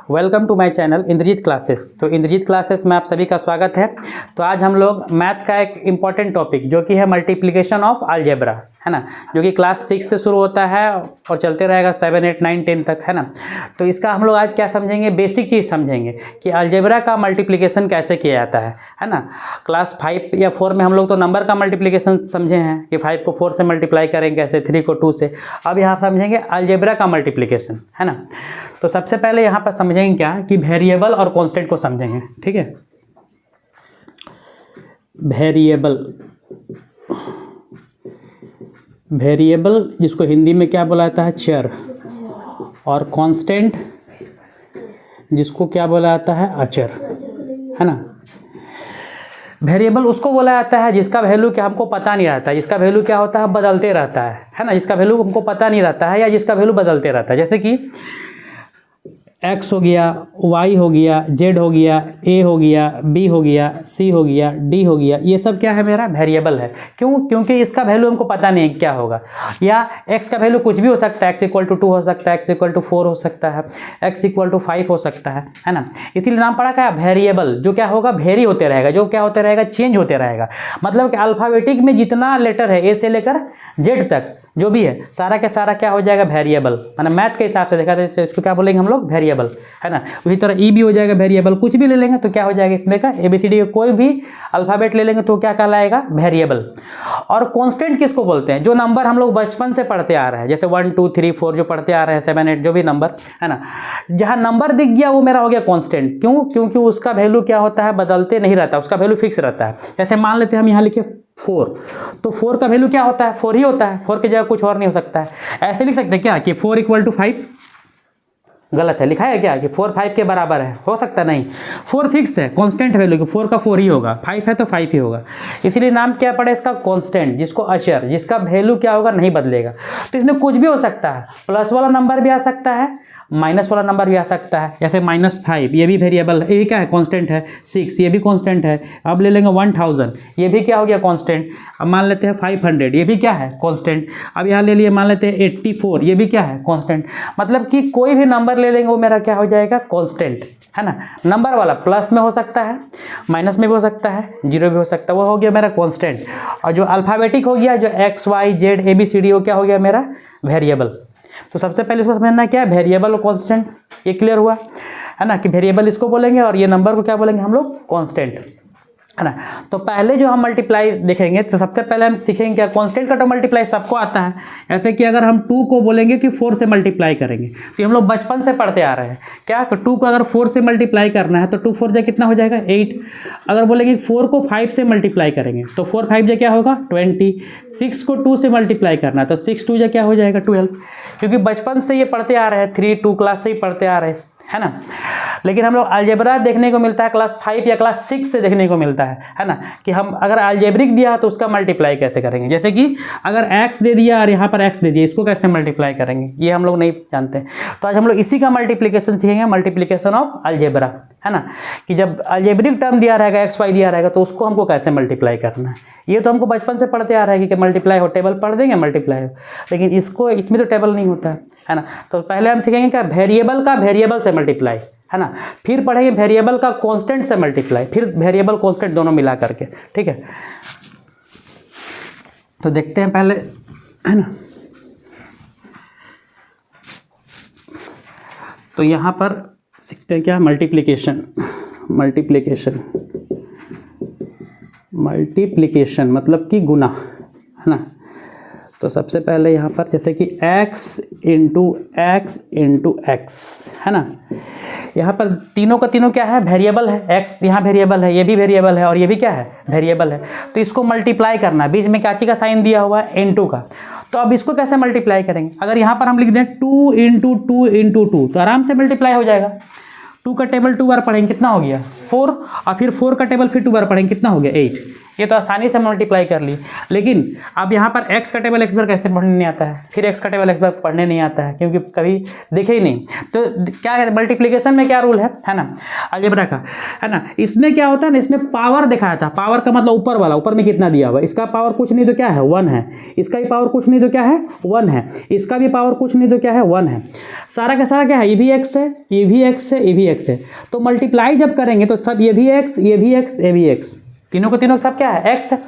Welcome to my channel Indrajeet classes. तो Indrajeet classes में आप सभी का स्वागत है। तो आज हम लोग मैथ का एक इम्पॉर्टेंट टॉपिक जो कि है मल्टीप्लिकेशन ऑफ अलजेब्रा, है ना, जो कि क्लास 6 से शुरू होता है और चलते रहेगा 7, 8, 9, 10 तक, है ना। तो इसका हम लोग आज क्या समझेंगे, बेसिक चीज़ समझेंगे कि अलजेब्रा का मल्टीप्लिकेशन कैसे किया जाता है ना। क्लास 5 या 4 में हम लोग तो नंबर का मल्टीप्लिकेशन समझे हैं कि 5 को 4 से मल्टीप्लाई करेंगे कैसे, 3 को 2 से। अब यहाँ समझेंगे अलजेब्रा का मल्टीप्लिकेशन, है ना। तो सबसे पहले यहाँ पर समझेंगे क्या कि वेरिएबल और कांस्टेंट को समझेंगे, ठीक है। वेरिएबल जिसको हिंदी में क्या बोला जाता है, चर, और कांस्टेंट जिसको क्या बोला जाता है, अचर, है ना। वेरिएबल उसको बोला जाता है जिसका वैल्यू क्या हमको पता नहीं रहता है, जिसका वैल्यू क्या होता है, बदलते रहता है ना। जिसका वैल्यू हमको पता नहीं रहता है या जिसका वैल्यू बदलते रहता है, जैसे कि x हो गया, y हो गया, z हो गया, a हो गया, b हो गया, c हो गया, d हो गया। ये सब क्या है, मेरा वेरिएबल है। क्यों? क्योंकि इसका वैल्यू हमको पता नहीं है क्या होगा। या x का वैल्यू कुछ भी हो सकता है, x = 2 हो सकता है, x = 4 हो सकता है, x = 5 हो सकता है ना। इसीलिए नाम पड़ा क्या, वेरिएबल। जो क्या होगा, वेरी होते रहेगा, जो क्या होते रहेगा, चेंज होते रहेगा। मतलब कि अल्फ़ाबेटिक में जितना लेटर है, ए से लेकर जेड तक जो भी है, सारा का सारा क्या हो जाएगा, वेरिएबल। माना मैथ के हिसाब से देखा तो इसको क्या बोलेंगे हम लोग, वेरिएबल, है ना। उसी तरह ई भी हो जाएगा वेरिएबल। कुछ भी ले लेंगे तो क्या हो जाएगा, इसमें का ABCD का कोई भी अल्फ़ाबेट ले लेंगे तो क्या कहलाएगा, वेरिएबल। और कांस्टेंट किसको बोलते हैं, जो नंबर हम लोग बचपन से पढ़ते आ रहे हैं, जैसे 1, 2, 3, 4 जो पढ़ते आ रहे हैं, 7, 8 जो भी नंबर, है ना। जहाँ नंबर दिख गया वो मेरा हो गया कांस्टेंट। क्यों? क्योंकि उसका वैल्यू क्या होता है, बदलते नहीं रहता, उसका वैल्यू फिक्स रहता है। जैसे मान लेते हैं हम यहाँ लिखे 4, तो 4 का वैल्यू क्या होता है, 4 ही होता है। 4 की जगह कुछ और नहीं हो सकता है। ऐसे लिख सकते हैं क्या कि 4 = 5, गलत है। लिखा है क्या कि 4 5 के बराबर है, हो सकता नहीं। 4 फिक्स है, कांस्टेंट वैल्यू, 4 का 4 ही होगा, 5 है तो 5 ही होगा। इसीलिए नाम क्या पड़ा इसका, कांस्टेंट, जिसको अचर, जिसका वैल्यू क्या होगा, नहीं बदलेगा। तो इसमें कुछ भी हो सकता है, प्लस वाला नंबर भी आ सकता है, माइनस वाला नंबर भी आ सकता है। जैसे -5 ये भी वेरिएबल, ये क्या है, कांस्टेंट है। 6 ये भी कांस्टेंट है। अब ले लेंगे 1000, ये भी क्या हो गया, कांस्टेंट। अब मान लेते हैं 500, ये भी क्या है, कांस्टेंट। अब यहाँ ले लिए मान लेते हैं 84, ये भी क्या है, कांस्टेंट। मतलब कि कोई भी नंबर ले लेंगे वो मेरा क्या हो जाएगा, कांस्टेंट, है ना। नंबर वाला प्लस में हो सकता है, माइनस में भी हो सकता है, 0 भी हो सकता है, वो हो गया मेरा कांस्टेंट। और जो अल्फ़ाबेटिक हो गया, जो x, y, z, ABCD, वो क्या हो गया मेरा वेरिएबल। तो सबसे पहले इसको समझना क्या है, वेरिएबल और कांस्टेंट। ये क्लियर हुआ, है ना, कि वेरिएबल इसको बोलेंगे और ये नंबर को क्या बोलेंगे हम लोग, कांस्टेंट, है ना। तो पहले जो हम मल्टीप्लाई देखेंगे तो सबसे पहले हम सीखेंगे क्या, कांस्टेंट का तो मल्टीप्लाई सबको आता है। ऐसे कि अगर हम 2 को बोलेंगे कि 4 से मल्टीप्लाई करेंगे, तो हम लोग बचपन से पढ़ते आ रहे हैं क्या, 2 को अगर 4 से मल्टीप्लाई करना है तो 2 4 जा कितना हो जाएगा, 8। अगर बोलेंगे 4 को 5 से मल्टीप्लाई करेंगे तो 4 5 जा क्या होगा, 20। 6 को 2 से मल्टीप्लाई करना है तो 6 2 जा क्या हो जाएगा, 12। क्योंकि बचपन से ये पढ़ते आ रहे हैं, 3 2 क्लास से ही पढ़ते आ रहे हैं, है ना। लेकिन हम लोग अलजेब्रा देखने को मिलता है क्लास 5 या क्लास 6 से देखने को मिलता है ना, कि हम अगर अलजेब्रिक दिया तो उसका मल्टीप्लाई कैसे करेंगे। जैसे कि अगर x दे दिया और यहाँ पर x दे दिया, इसको कैसे मल्टीप्लाई करेंगे, ये हम लोग नहीं जानते। तो आज हम लोग इसी का मल्टीप्लिकेशन सीखेंगे, मल्टीप्लिकेशन ऑफ अलजेब्रा, है ना। कि जब अलजेब्रिक टर्म दिया रहेगा, x y दिया रहेगा, तो उसको हमको कैसे मल्टीप्लाई करना है। ये तो हमको बचपन से पढ़ते आ रहा है कि मल्टीप्लाई हो, टेबल पढ़ देंगे मल्टीप्लाई हो, लेकिन इसमें तो टेबल नहीं होता है ना। तो पहले हम सीखेंगे क्या, वेरिएबल का वेरिएबल से मल्टीप्लाई, है ना। फिर पढ़ेंगे वेरिएबल का कांस्टेंट से मल्टीप्लाई, फिर वेरिएबल कांस्टेंट दोनों मिला करके, ठीक है। तो देखते हैं पहले, है ना। तो यहाँ पर सीखते हैं क्या, मल्टीप्लिकेशन मतलब कि गुना, है ना। तो सबसे पहले यहाँ पर जैसे कि x × x, है ना। यहाँ पर तीनों का तीनों क्या है, वेरिएबल है। x यहाँ वेरिएबल है, ये भी वेरिएबल है, और ये भी क्या है, वेरिएबल है। तो इसको मल्टीप्लाई करना है, बीच में काची का साइन दिया हुआ है, × का। तो अब इसको कैसे मल्टीप्लाई करेंगे, अगर यहाँ पर हम लिख दें 2 × 2 तो आराम से मल्टीप्लाई हो जाएगा। 2 का टेबल 2 बार पढ़ेंगे, कितना हो गया, 4। और फिर 4 का टेबल फिर 2 बार पढ़ेंगे, कितना हो गया, 8। ये तो आसानी से मल्टीप्लाई कर ली। लेकिन अब यहाँ पर x का टेबल x बार कैसे पढ़ने नहीं आता है, फिर x का टेबल x बार पढ़ने नहीं आता है क्योंकि कभी देखे ही नहीं। तो क्या है मल्टीप्लिकेशन में क्या रूल है ना, अलजेब्रा का, है ना। इसमें क्या होता है ना, इसमें पावर दिखाया था, पावर का मतलब ऊपर वाला, ऊपर में कितना दिया हुआ, इसका पावर कुछ नहीं तो क्या है 1 है, इसका भी पावर कुछ नहीं तो क्या है 1 है, इसका भी पावर कुछ नहीं तो क्या है 1 है। सारा का सारा क्या है, ये भी x है, ये भी x है, ये भी x है। तो मल्टीप्लाई जब करेंगे तो सब ये भी x, ये भी x, ये भी x, तीनों को तीनों सब क्या है x है।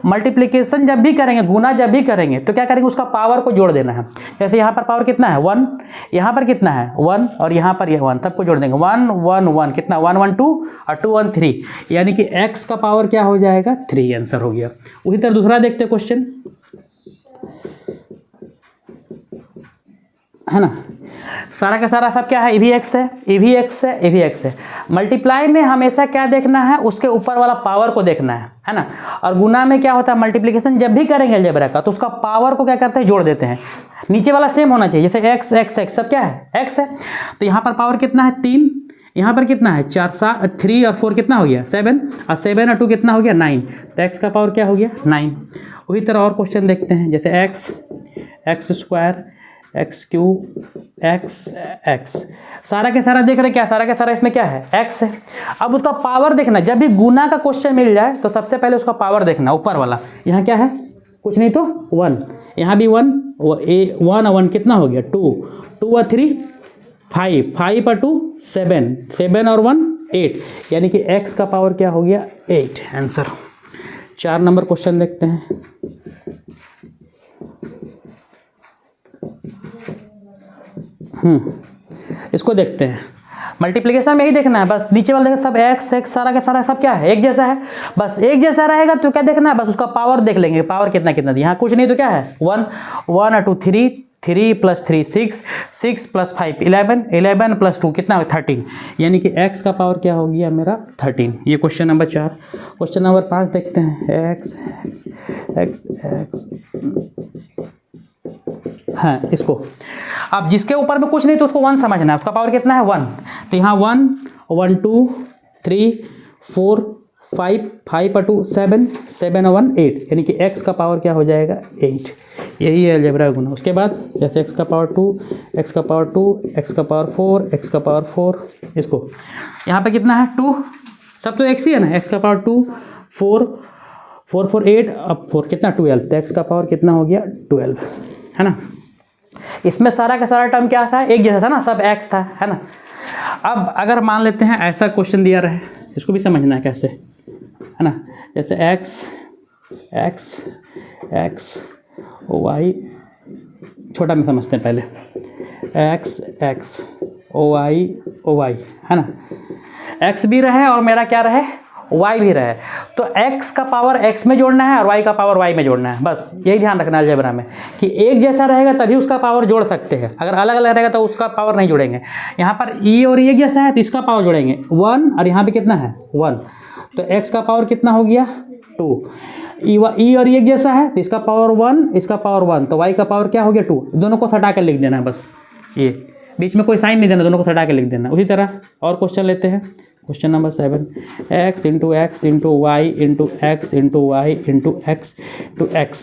मल्टीप्लिकेशन जब भी करेंगे, गुना जब भी करेंगे तो क्या करेंगे, उसका पावर को जोड़ देना है। जैसे यहाँ पर पावर कितना है 1, यहाँ पर कितना है 1 और यहाँ पर यह 1, सबको जोड़ देंगे 1 1 1, कितना 1 1 2 और 2 1 3, यानी कि x का पावर क्या हो जाएगा 3, आंसर हो गया। उसी तरह दूसरा देखते क्वेश्चन, है ना। सारा का सारा सब क्या है, ये भी x है, ये भी x है, ये भी x है। मल्टीप्लाई में हमेशा क्या देखना है, उसके ऊपर वाला पावर को देखना है ना। और गुना में क्या होता है, मल्टीप्लिकेशन जब भी करेंगे अलजेब्रा का तो उसका पावर को क्या करते हैं, जोड़ देते हैं। नीचे वाला सेम होना चाहिए, जैसे x x x सब क्या है x है। तो यहाँ पर पावर कितना है 3, यहाँ पर कितना है 4 7 3 और 4 कितना हो गया 7, और 7 और 2 कितना हो गया 9, तो x का पावर क्या हो गया 9। उसी तरह और क्वेश्चन देखते हैं, जैसे x square x cube x सारा के सारा देख रहे हैं क्या, सारा के सारा इसमें क्या है x है। अब उसका पावर देखना, जब भी गुना का क्वेश्चन मिल जाए तो सबसे पहले उसका पावर देखना, ऊपर वाला। यहाँ क्या है, कुछ नहीं तो 1, यहाँ भी 1 1 1 कितना हो गया 2 2 और 3 5 5 और 2 7 7 और 1 8, यानी कि x का पावर क्या हो गया 8, आंसर। 4 नंबर क्वेश्चन देखते हैं। इसको देखते हैं, मल्टीप्लिकेशन में ही देखना है, बस नीचे वाला देखा सब x सारा का सारा सब क्या है एक जैसा है, बस एक जैसा रहेगा तो क्या देखना है, बस उसका पावर देख लेंगे, पावर कितना कितना दिया। यहाँ कुछ नहीं तो क्या है 1 1 और 2 3 3 + 3 6 6 + 5 11 11 + 2 कितना 13, यानी कि x का पावर क्या हो गया मेरा 13। ये क्वेश्चन नंबर 4। क्वेश्चन नंबर 5 देखते हैं, x हाँ इसको, अब जिसके ऊपर में कुछ नहीं तो उसको 1 समझना है, उसका पावर कितना है 1। तो यहाँ 1 1 2 3 4 5 5 और 2 7 7 और 1 8, यानी कि x का पावर क्या हो जाएगा 8। यही है अलजेब्रा गुना। उसके बाद जैसे x का पावर 2 x का पावर 2 x का पावर 4 x का पावर 4, इसको यहाँ पे कितना है 2, सब तो x ही है ना, x का पावर 2 4 4 4 8 अब 4 कितना 12, तो x का पावर कितना हो गया 12, है ना। इसमें सारा का सारा टर्म क्या था, एक जैसा था ना, सब x था, है ना। अब अगर मान लेते हैं ऐसा क्वेश्चन दिया रहे, इसको भी समझना है कैसे, है ना। जैसे x y, छोटा में समझते हैं पहले, x y, है ना। x भी रहे और मेरा क्या रहे y भी रहे, तो x का पावर x में जोड़ना है और y का पावर y में जोड़ना है, बस यही ध्यान रखना है अलजेब्रा में कि एक जैसा रहेगा तभी उसका पावर जोड़ सकते हैं, अगर अलग अलग रहेगा तो उसका पावर नहीं जोड़ेंगे। यहाँ पर e और एक जैसा है तो इसका पावर जोड़ेंगे 1 और यहाँ पे कितना है 1, तो x का पावर कितना हो गया 2, e और एक जैसा है तो इसका पावर 1 इसका पावर 1, तो y का पावर क्या हो गया 2। दोनों को हटा कर लिख देना है, बस ये बीच में कोई साइन नहीं देना, दोनों को हटा के लिख देना। उसी तरह और क्वेश्चन लेते हैं, question number 7, x × x × y × x × y × x × x,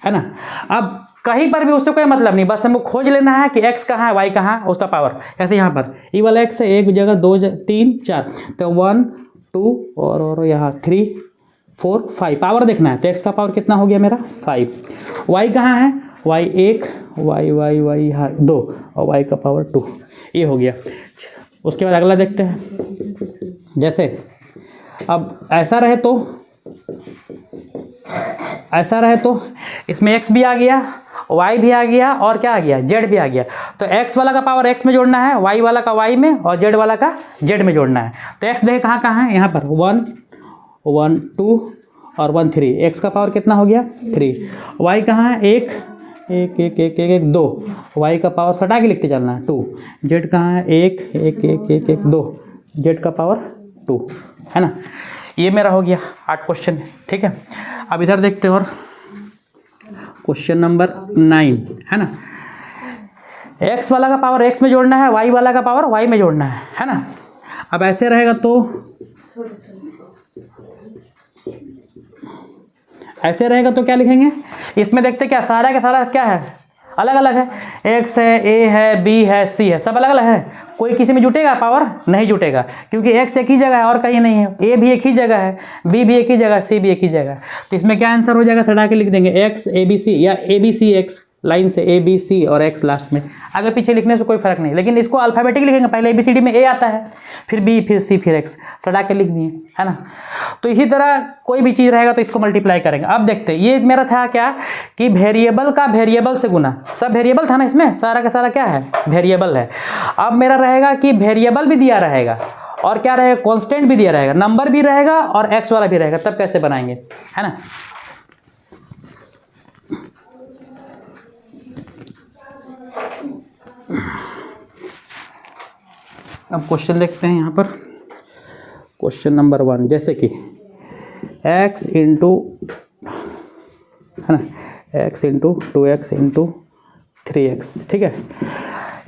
है ना। अब कहीं पर भी उससे कोई मतलब नहीं, बस हमको खोज लेना है कि x कहाँ है y कहाँ है, उसका पावर। जैसे यहाँ पर ई वाला x है, एक जगह 2 3 4, तो 1 2 और यहाँ 3 4 5, पावर देखना है, तो x का पावर कितना हो गया मेरा 5। y कहाँ है, y 1 y यहाँ 2 और y का पावर 2, ये हो गया। उसके बाद अगला देखते हैं, जैसे अब ऐसा रहे तो इसमें x भी आ गया y भी आ गया और क्या आ गया z भी आ गया, तो x वाला का पावर x में जोड़ना है, y वाला का y में और z वाला का z में जोड़ना है। तो x देखे कहाँ कहाँ है, यहाँ पर 1 1 2 और 1 3, x का पावर कितना हो गया 3। y कहाँ है 1 1 1 1 1 2, y का पावर हटा के लिखते चलना है 2। z कहाँ है 1 1 1 1 1 2, z का पावर 2, है ना। ये मेरा हो गया 8 क्वेश्चन, ठीक है। अब इधर देखते हैं और क्वेश्चन नंबर 9, है ना। x वाला का पावर x में जोड़ना है, y वाला का पावर y में जोड़ना है ना। अब ऐसे रहेगा तो ऐसे रहेगा तो क्या लिखेंगे, इसमें देखते क्या सारा का सारा क्या है, अलग अलग है, एक्स है, ए है, बी है, सी है, सब अलग अलग है। कोई किसी में जुटेगा पावर, नहीं जुटेगा, क्योंकि एक्स एक ही जगह है और कहीं नहीं है, ए भी एक ही जगह है, बी भी एक ही जगह, सी भी एक ही जगह है। तो इसमें क्या आंसर हो जाएगा, सटा के लिख देंगे एक्स ए बी सी, या A B C X line से ए बी सी और एक्स लास्ट में, आगे पीछे लिखने से कोई फर्क नहीं, लेकिन इसको अल्फाबेटिक लिखेंगे, पहले ABCD में ए आता है, फिर बी, फिर सी, फिर एक्स, सटा के लिख दिए, है ना। तो इसी तरह कोई भी चीज़ रहेगा तो इसको मल्टीप्लाई करेंगे। अब देखते हैं, ये मेरा था क्या कि वेरिएबल का वेरिएबल से गुना, सब वेरिएबल था ना इसमें, सारा का सारा क्या है, वेरिएबल है। अब मेरा रहेगा कि वेरिएबल भी दिया रहेगा और क्या रहेगा, कांस्टेंट भी दिया रहेगा, नंबर भी रहेगा और एक्स वाला भी रहेगा, तब कैसे बनाएंगे, है ना। अब क्वेश्चन देखते हैं यहाँ पर, क्वेश्चन नंबर 1, जैसे कि x इंटू, है ना, x into 2x into 3x, ठीक है।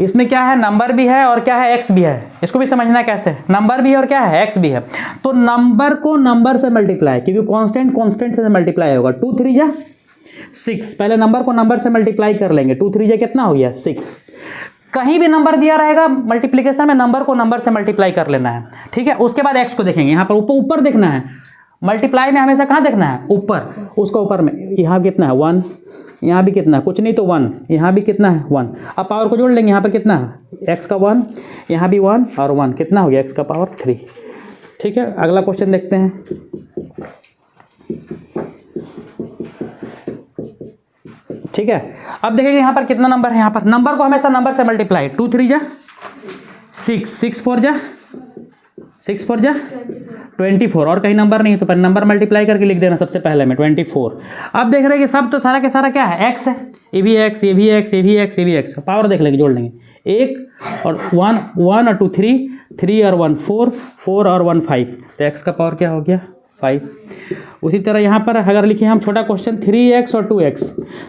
इसमें क्या है, नंबर भी है और क्या है, x भी है, इसको भी समझना कैसे, नंबर भी है और क्या है, x भी है। तो नंबर को नंबर से मल्टीप्लाई, क्योंकि कांस्टेंट कांस्टेंट से मल्टीप्लाई होगा, 2 3 जा 6, पहले नंबर को नंबर से मल्टीप्लाई कर लेंगे, 2 3 जा कितना हो गया 6। कहीं भी नंबर दिया रहेगा मल्टीप्लिकेशन में, नंबर को नंबर से मल्टीप्लाई कर लेना है, ठीक है। उसके बाद x को देखेंगे, यहाँ पर ऊपर देखना है, मल्टीप्लाई में हमेशा कहाँ देखना है, ऊपर, उसको ऊपर में, यहाँ कितना है 1, यहाँ भी कितना है, कुछ नहीं तो 1, यहाँ भी कितना है 1। अब पावर को जोड़ लेंगे, यहाँ पर कितना है x का 1, यहाँ भी 1 और 1, कितना हो गया x का पावर 3, ठीक है। अगला क्वेश्चन देखते हैं, ठीक है। अब देखेंगे यहाँ पर कितना नंबर है, यहाँ पर नंबर को हमेशा नंबर से मल्टीप्लाई, 2 3 जा 6, 6 4 जा 24, और कहीं नंबर नहीं है तो पर नंबर मल्टीप्लाई करके लिख देना सबसे पहले में 24। अब देख रहे हैं कि सब तो सारा के सारा क्या है, x है, ये भी x, ये भी x, ये भी x, ये भी x, पावर देख लेंगे, जोड़ लेंगे, 1 और 1, 1 और 2 3, 3 और 1 4, 4 और 1 5, तो x का पावर क्या हो गया 5। उसी तरह यहाँ पर अगर लिखे हम छोटा क्वेश्चन 3x और 2x,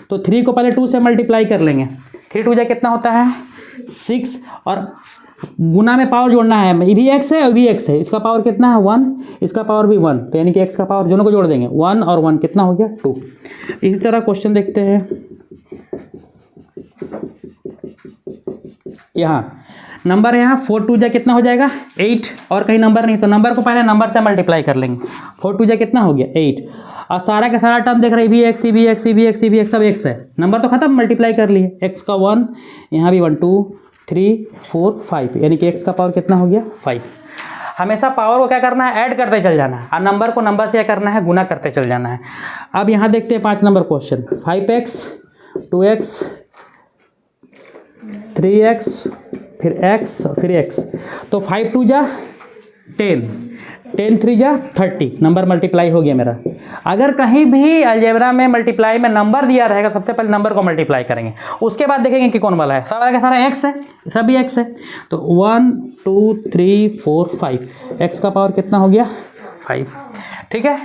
तो 3 को पहले 2 से मल्टीप्लाई कर लेंगे, 3 2 जा कितना होता है 6, और गुना में पावर जोड़ना है, ये भी x है और भी x है, इसका पावर कितना है 1, इसका पावर भी 1, तो यानी कि x का पावर दोनों को जोड़ देंगे, 1 और 1 कितना हो गया 2। इसी तरह क्वेश्चन देखते हैं, यहाँ नंबर है, यहाँ 4 2 जा कितना हो जाएगा 8, और कहीं नंबर नहीं तो नंबर को पहले नंबर से मल्टीप्लाई कर लेंगे, 4 2 जा कितना हो गया 8, और सारा का सारा टर्म देख रहे हैं, भी x, भी x, भी x, भी x, सब x है, नंबर तो खत्म, मल्टीप्लाई कर लिए, x का 1, यहाँ भी 1 2 3 4 5, यानी कि x का पावर कितना हो गया 5। हमेशा पावर को क्या करना है, ऐड करते चल जाना है, और नंबर को नंबर से क्या करना है, गुना करते चल जाना है। अब यहाँ देखते हैं 5 number question, 5x 2x 3x फिर x फिर x, तो 5 2 जा 10, 10 3 जा 30, नंबर मल्टीप्लाई हो गया मेरा। अगर कहीं भी अलजेब्रा में मल्टीप्लाई में नंबर दिया रहेगा, सबसे पहले नंबर को मल्टीप्लाई करेंगे, उसके बाद देखेंगे कि कौन वाला है, सारा का सारा x है, सभी x है, तो 1 2 3 4 5, x का पावर कितना हो गया 5, ठीक है।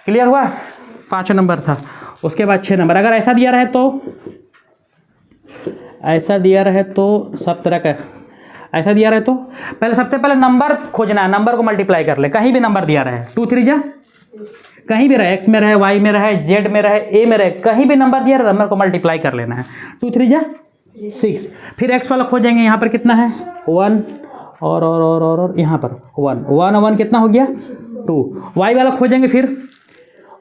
क्लियर हुआ, 5 नंबर था। उसके बाद 6 नंबर, अगर ऐसा दिया रहे तो, ऐसा दिया रहे तो सब तरह का, ऐसा दिया रहे तो पहले सबसे पहले नंबर खोजना है, नंबर को मल्टीप्लाई कर ले, कहीं भी नंबर दिया रहे, 2 3 जा कहीं भी रहे, x में रहे, y में रहे, z में रहे, a में रहे, कहीं भी नंबर दिया रहे, नंबर को मल्टीप्लाई कर लेना है, 2 3 जा 6, फिर x वाला खोजेंगे, यहाँ पर कितना है 1 और यहाँ पर 1 1 और 1 कितना हो गया 2, y वाला खोजेंगे, फिर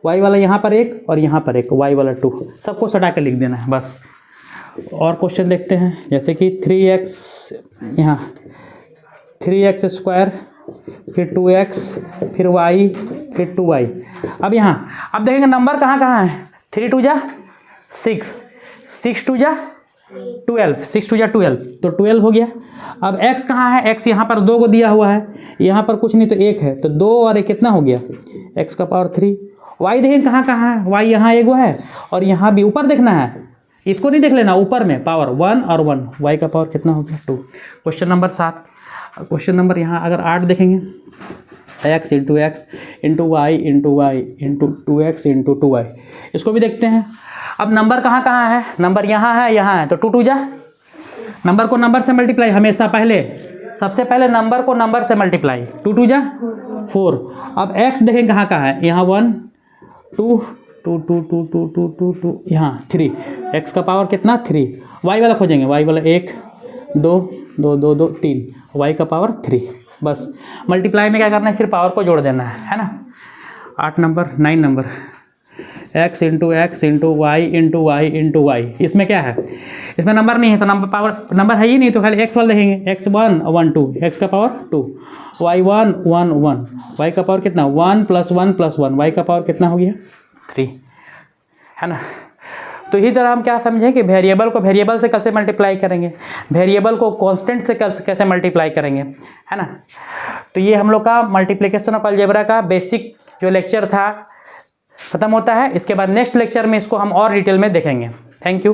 y वाला यहाँ पर 1 और यहाँ पर 1, y वाला 2, सबको सटा के लिख देना है बस। और क्वेश्चन देखते हैं, जैसे कि 3x, यहाँ 3x स्क्वायर, फिर 2x, फिर y, फिर 2y। अब यहाँ अब देखेंगे नंबर कहाँ कहाँ है, 3 2 जा 6, 6 2 जा 12, 6 2 जा 12, तो 12 हो गया। अब x कहाँ है, x यहाँ पर 2 को दिया हुआ है, यहाँ पर कुछ नहीं तो 1 है, तो 2 और 1 कितना हो गया x का पावर 3। y देखेंगे कहाँ कहाँ है, y यहाँ एगो है और यहाँ भी ऊपर देखना है, इसको नहीं देख लेना, ऊपर में पावर 1 और 1, y का पावर कितना हो गया 2। क्वेश्चन नंबर 7, क्वेश्चन नंबर यहाँ अगर 8 देखेंगे, x into Y into 2x into 2y, इसको भी देखते हैं। अब नंबर कहाँ कहाँ है, नंबर यहाँ है, तो 2 2 जा, नंबर को नंबर से मल्टीप्लाई हमेशा, पहले सबसे पहले नंबर को नंबर से मल्टीप्लाई, 2 2 जा 4। अब x देखें कहाँ कहाँ है, यहाँ 1 two two two two two two two two यहाँ 3, एक्स का पावर कितना 3, वाई वाला खोजेंगे, वाई वाला 1 2 2 2 2 3, वाई का पावर 3। बस मल्टीप्लाई में क्या करना है, सिर्फ पावर को जोड़ देना है ना। 8 number 9 number x into Y into Y. इसमें क्या है, इसमें नंबर नहीं है तो नंबर पावर नंबर है ही नहीं, तो खाली x वाला देखेंगे, x1 1 2, x का पावर 2, y1 1 1, y का पावर कितना 1 + 1 + 1, y का पावर कितना हो गया 3, है ना। तो इसी तरह हम क्या समझें कि वेरिएबल को वेरिएबल से कैसे मल्टीप्लाई करेंगे, वेरिएबल को कांस्टेंट से कैसे मल्टीप्लाई करेंगे, है ना। तो ये हम लोग का मल्टीप्लिकेशन ऑफ अलजेब्रा का बेसिक जो लेक्चर था खत्म होता है। इसके बाद नेक्स्ट लेक्चर में इसको हम और डिटेल में देखेंगे। Thank you.